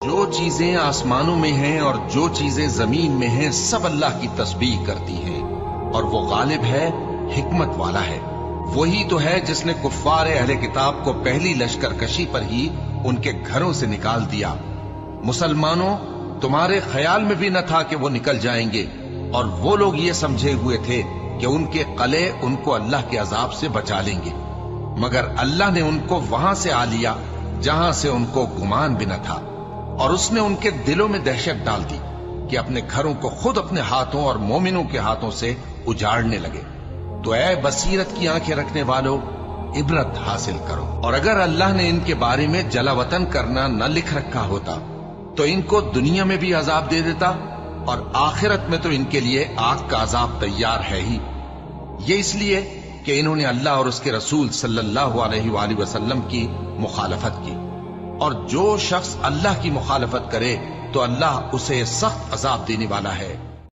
جو چیزیں آسمانوں میں ہیں اور جو چیزیں زمین میں ہیں سب اللہ کی تسبیح کرتی ہیں، اور وہ غالب ہے، حکمت والا ہے۔ وہی تو ہے جس نے کفار اہل کتاب کو پہلی لشکر کشی پر ہی ان کے گھروں سے نکال دیا۔ مسلمانوں، تمہارے خیال میں بھی نہ تھا کہ وہ نکل جائیں گے، اور وہ لوگ یہ سمجھے ہوئے تھے کہ ان کے قلعے ان کو اللہ کے عذاب سے بچا لیں گے، مگر اللہ نے ان کو وہاں سے آ لیا جہاں سے ان کو گمان بھی نہ تھا، اور اس نے ان کے دلوں میں دہشت ڈال دی کہ اپنے گھروں کو خود اپنے ہاتھوں اور مومنوں کے ہاتھوں سے اجاڑنے لگے۔ تو اے بصیرت کی آنکھیں رکھنے والو، عبرت حاصل کرو۔ اور اگر اللہ نے ان کے بارے میں جلا وطن کرنا نہ لکھ رکھا ہوتا تو ان کو دنیا میں بھی عذاب دے دیتا، اور آخرت میں تو ان کے لیے آگ کا عذاب تیار ہے ہی۔ یہ اس لیے کہ انہوں نے اللہ اور اس کے رسول صلی اللہ علیہ وآلہ وسلم کی مخالفت کی، اور جو شخص اللہ کی مخالفت کرے تو اللہ اسے سخت عذاب دینے والا ہے۔